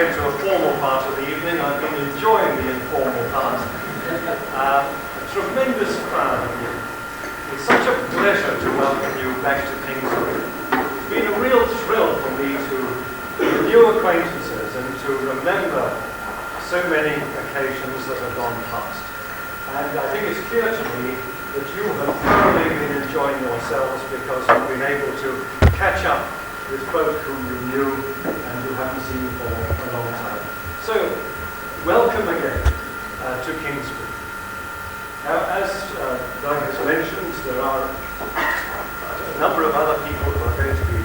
get to a formal part of the evening. I've been enjoying the informal part. A tremendous crowd of you. It's such a pleasure to welcome you back to Kingsbury. It's been a real thrill for me to renew acquaintances and to remember so many occasions that have gone past. And I think it's clear to me that you have thoroughly been enjoying yourselves because you've been able to catch up with folk whom you knew and you haven't seen for a long time. So, welcome again to Kingsbury. Now, as Doug has mentioned, there are a number of other people who are going to be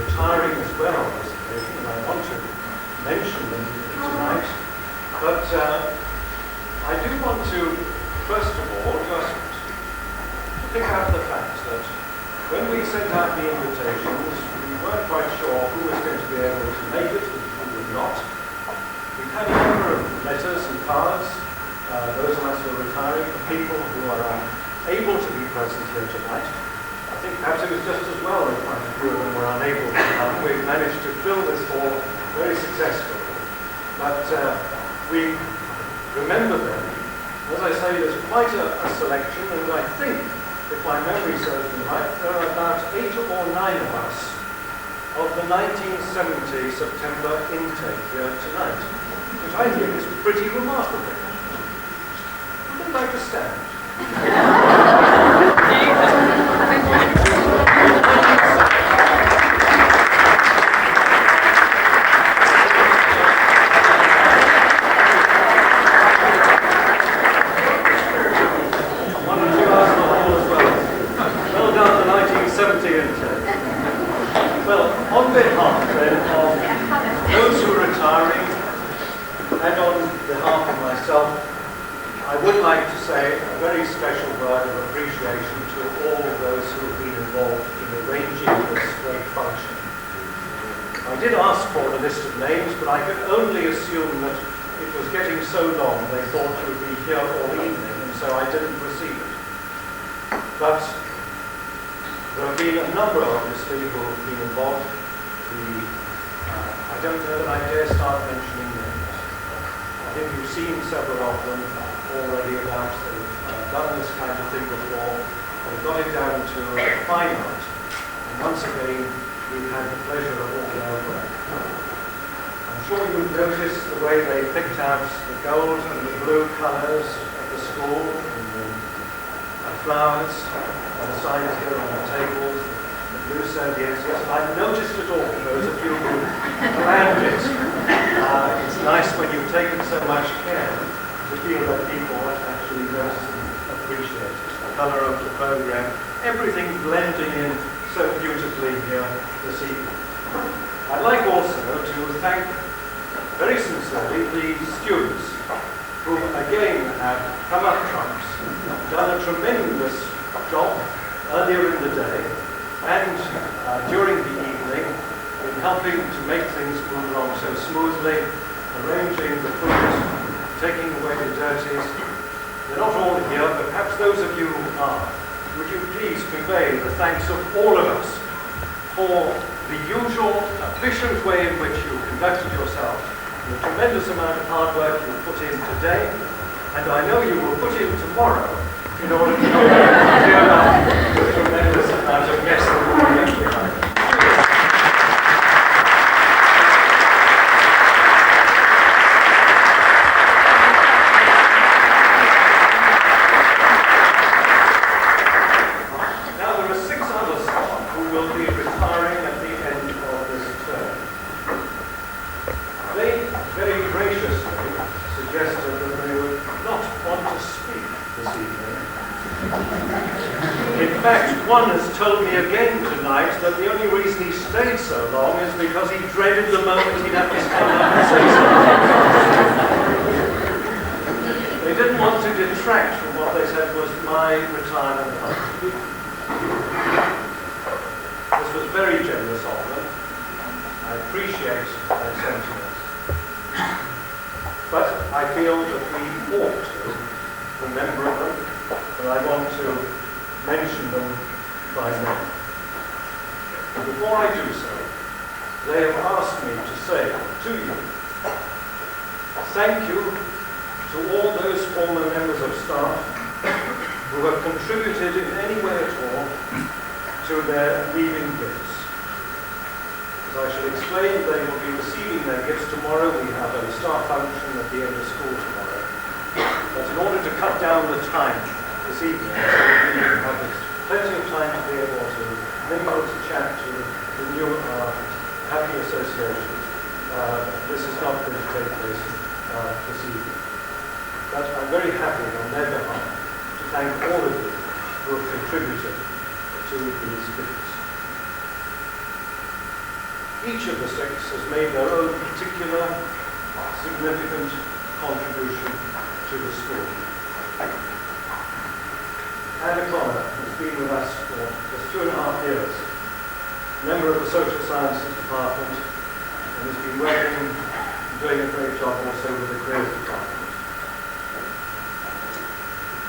retiring as well on this occasion, and I want to mention them tonight. But I do want to, first of all, just pick up the fact that when we sent out the invitations, we weren't quite sure who was going to be able to make it and who would not. We've had a number of letters and cards, those of us who are retiring, for people who are able to be present here tonight. I think perhaps it was just as well that quite a few of them were unable to come. We've managed to fill this hall very successfully. But we remember them. As I say, there's quite a selection, and I think, if my memory serves me right, there are about 8 or 9 of us of the 1970 September intake here tonight, which I think is pretty remarkable. Would they like to stand? I would like to say a very special word of appreciation to all those who have been involved in arranging this great function. I did ask for a list of names, but I could only assume that it was getting so long they thought you would be here all evening, and so I didn't receive it. But there have been a number, obviously, who have been involved. I don't know that I dare start mentioning names. I think you've seen several of them already about. They've done this kind of thing before. They've got it down to a fine art. And once again, we've had the pleasure of all their work. I'm sure you've noticed the way they picked out the gold and the blue colours of the school, and the flowers on the sides here on the tables, the blue serviettes. Yes, I've noticed it all, those of you who planned it. It's nice when you've taken so much care to feel that people actually notice and appreciate it. The colour of the programme, everything blending in so beautifully here this evening. I'd like also to thank very sincerely the students who again have come up trumps, done a tremendous job earlier in the day and during the evening in helping to make things move along so smoothly, arranging the food, taking away the dirties. They're not all here, but perhaps those of you who are, would you please convey the thanks of all of us for the usual efficient way in which you conducted yourself, the tremendous amount of hard work you put in today, and I know you will put in tomorrow in order to clear up the tremendous amount of mess that will be left behind. One has told me again tonight that the only reason he stayed so long is because he dreaded the moment he'd have to stand up and say something. They didn't want to detract from what they said was my retirement fund. This was very generous of them. I appreciate their sentiments. But I feel that we ought to remember them, and I want to mention them by name. And before I do so, they have asked me to say to you, thank you to all those former members of staff who have contributed in any way at all to their leaving gifts. As I shall explain, they will be receiving their gifts tomorrow. We have a staff function at the end of school tomorrow. But in order to cut down the time this evening, so we have plenty of time to be able to mingle, to chat, to renew our happy associations, this is not going to take place this evening. But I'm very happy on their behalf to thank all of you who have contributed to these gifts. Each of the six has made their own particular significant contribution to the school. Anna Connor has been with us for just 2.5 years, member of the Social Sciences Department, and has been working and doing a great job also with the Careers Department.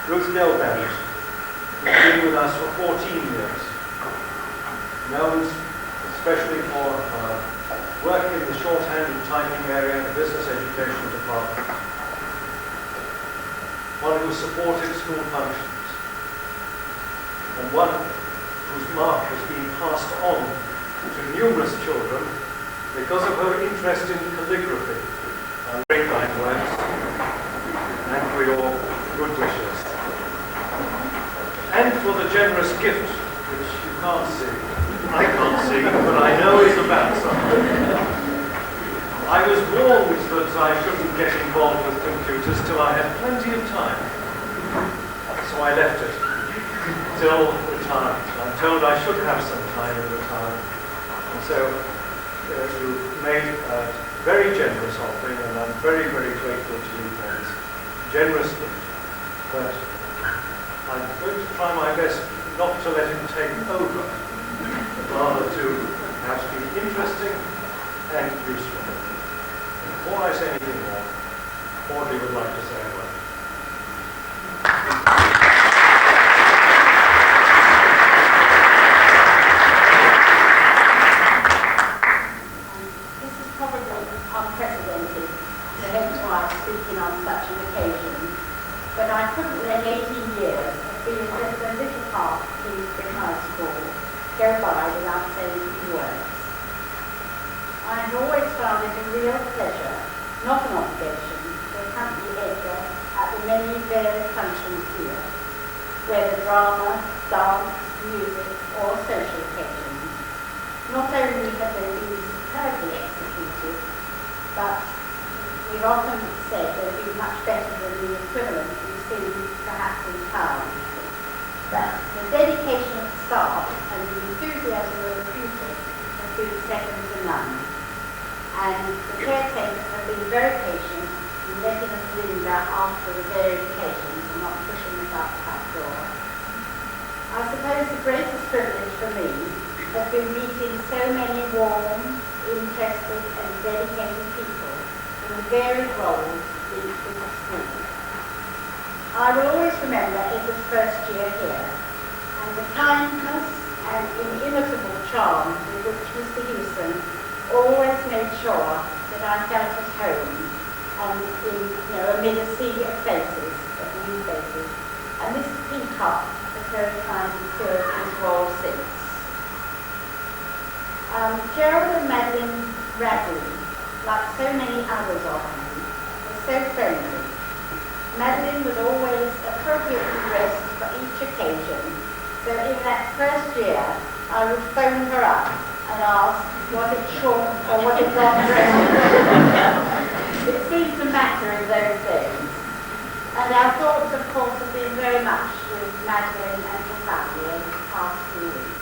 Ruth Gelband has been with us for 14 years, known especially for work in the shorthand and typing area in the Business Education Department, one who supported school functions, and one whose mark has been passed on to numerous children because of her interest in calligraphy. Very kind words, and for your good wishes. And for the generous gift, which you can't see, I can't see, but I know is about something. I was warned that I shouldn't get involved with computers till I had plenty of time. So I left it till retirement. I'm told I should have some time in retirement. And so you made a very generous offering, and I'm very, very grateful to you for this generous gift. But I'm going to try my best not to let it take over, but rather to perhaps be interesting and useful. And before I say anything more, Audrey would like to say a word. This is probably unprecedented, so hence why I'm speaking on such an occasion. But I couldn't let 18 years of being just a little part of Kingsbury High School go by without saying a few words. I have always found it a real pleasure, not an obligation, to accompany Edgar at the many varied functions here, whether drama, dance, music, or social occasions. Not only have they been superbly executed, but we've often said they've been much better than the equivalent we've seen perhaps in town. But the dedication of the staff and the enthusiasm of the pupils has been second to none. And the caretakers have been very patient in letting us linger after the varied occasions and not pushing us out the back door. I suppose the greatest privilege for me has been meeting so many warm, interested and dedicated people in the varied roles each with the school. I will always remember Edgar's first year here, and the kindness and inimitable charm with which Mr. Hewson always made sure that I felt at home amid a sea of faces, of new faces. And Mrs. Peacock has very kindly filled his role since. Gerald and Madeline Radley, like so many others of them, were so friendly. Madeline was always appropriately dressed for each occasion, so in that first year I would phone her up and ask, was it short or was it long dressed? It seemed to matter in those days. And our thoughts, of course, have been very much with Madeline and her family over the past few weeks.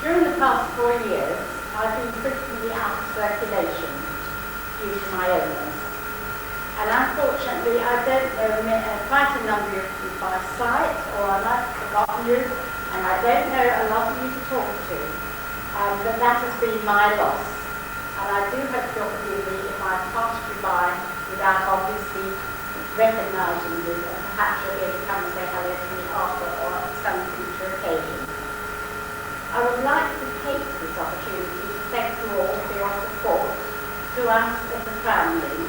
During the past 4 years, I've been frequently out of circulation due to my illness. And unfortunately, I don't know quite a number of you by sight, or I might have forgotten you, and I don't know a lot of you to talk to. But that has been my loss. And I do hope you'll forgive me if I passed you by without obviously recognising you, and perhaps you'll be able to come and say hello to me after or at some future occasion. I would like to take this opportunity us as a family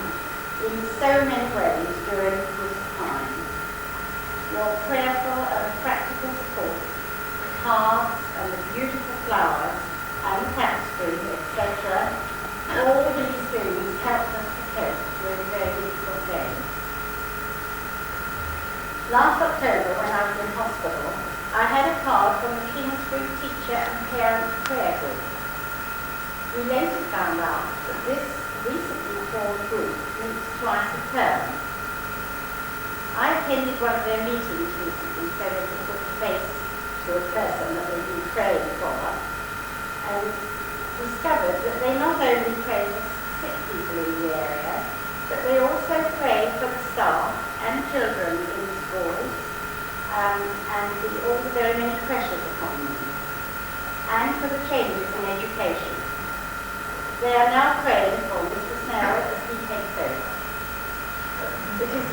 in so many ways during this time. Your prayerful and practical support, the cards and the beautiful flowers and the tapestry, etc. All these things helped us to cope during very difficult days. Last October, when I was in hospital, I had a card from the Kingsbury Teacher and Parent Prayer Group. We later found out that this recently formed group meets twice a term. I attended one of their meetings recently so they could put a face to a person that they've been praying for, and discovered that they not only pray for sick people in the area, but they also pray for the staff and children in schools, and all the very many pressures upon them, and for the changes in education. They are now praying for Mr. Snell as he takes over. It is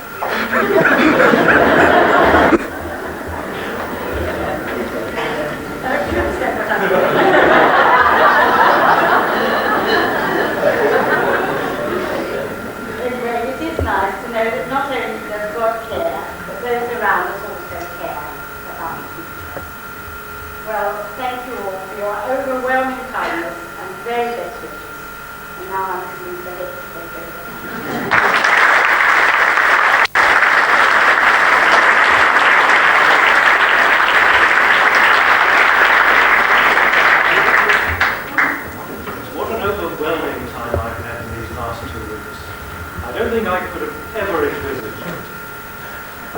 Anyway, it is nice to know that not only does God care, but those around us also care about us. Well, thank you all for your overwhelming kindness and very best wishes. And now I'm going to leave the head to take over. What an overwhelming time I've had in these last 2 weeks. I don't think I could have ever envisaged it.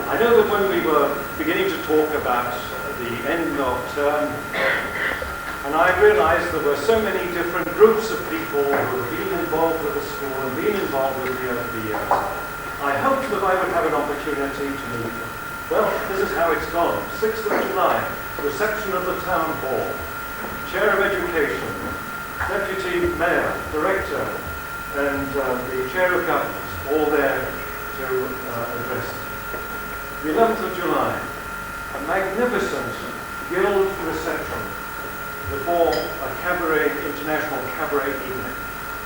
I know that when we were beginning to talk about the end of term, and I realized there were so many different groups of people who have been involved with the school and been involved with me over the years, I hoped that I would have an opportunity to meet them. Well, this is how it's gone. 6th of July, reception of the town hall, chair of education, deputy mayor, director, and the chair of government, all there to address them. The 11th of July, a magnificent guild reception before a cabaret, international cabaret evening.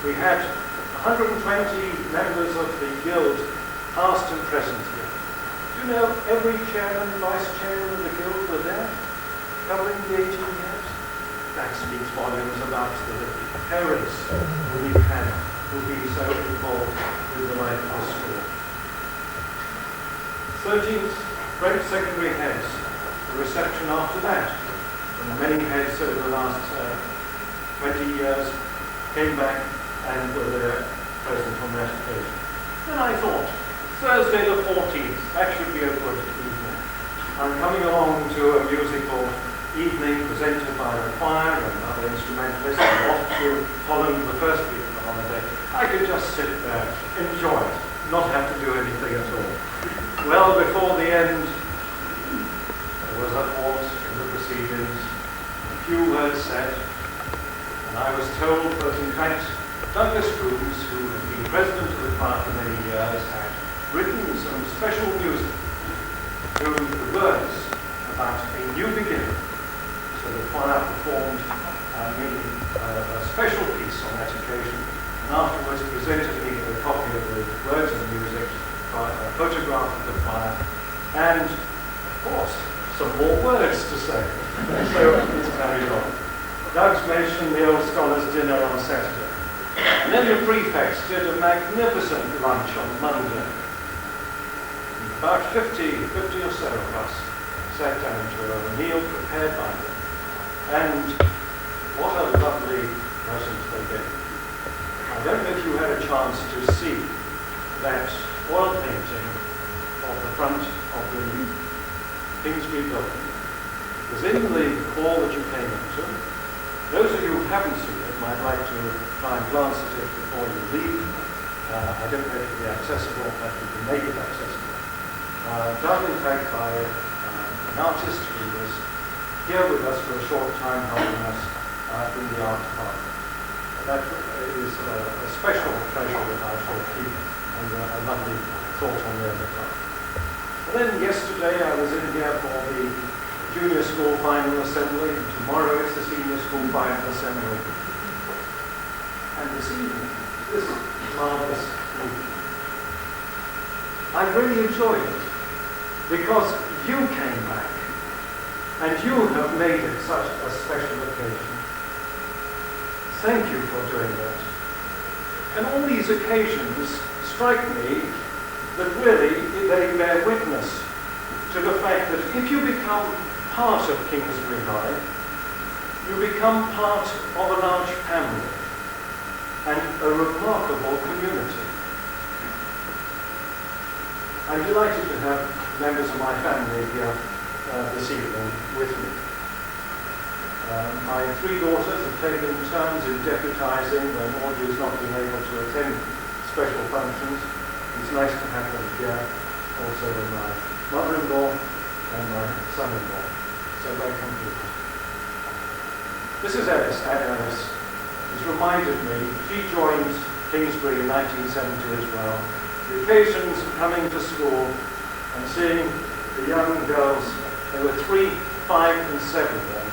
We had 120 members of the guild, past and present here. Do you know every chairman, vice chairman of the guild were there, covering the 18 years? That speaks volumes about the parents who we've had, who've been so involved with the life of the school. 13th, French secondary heads, the reception after that. And many heads over the last 20 years came back and were there present on that occasion. Then I thought, Thursday the 14th, that should be a good evening. I'm coming along to a musical evening presented by the choir and other instrumentalists. I'm off to Holland the first week of the holiday. I could just sit there, enjoy it, not have to do anything at all. Well, before the end, there was a pause in the proceedings, a few words said, and I was told that in fact Douglas Coombs, who had been president of the choir for many years, had written some special music to the words about a new beginning. So the choir performed a special piece on that occasion, and afterwards presented me with a copy of the words and music, a photograph of the choir, and of course some more words to say. So it's carried on. Doug's mentioned the Old Scholars' Dinner on Saturday. And then the prefects did a magnificent lunch on Monday. About 50 or so of us sat down to a meal prepared by them. And what a lovely present they gave. I don't know if you had a chance to see that oil painting of the front of the Kingsbury building. It was in the hall that you came into. Those of you who haven't seen it might like to try and glance at it before you leave. I don't know if it will be accessible, but we can make it accessible. Done in fact by an artist who was here with us for a short time helping us in the art department. That is a special treasure that I shall keep, and a lovely thought on their behalf. And then yesterday I was in here for the junior school final assembly, and tomorrow it's the senior school final assembly. And this evening, this marvellous evening. I really enjoyed it because you came back and you have made it such a special occasion. Thank you for doing that. And all these occasions strike me that really they bear witness to the fact that if you become part of Kingsbury High, you become part of a large family and a remarkable community. I'm delighted to have members of my family here this evening with me. My three daughters have taken turns in deputising when Audrey's not been able to attend special functions. It's nice to have them here, also with my mother-in-law and my son-in-law. So welcome to you. Mrs. Ellis, Anne Ellis, has reminded me, she joined Kingsbury in 1970 as well. The occasions of coming to school and seeing the young girls, there were 3, 5 and 7 then,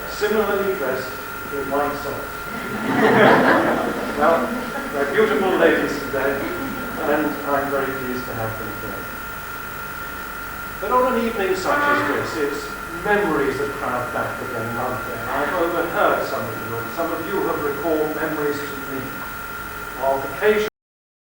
similarly dressed in white socks. Well, they're beautiful ladies today, and I'm very pleased to have them here. But on an evening such as this, it's memories that crowd back again, aren't they? I've overheard some of you, and some of you have recalled memories to me of occasions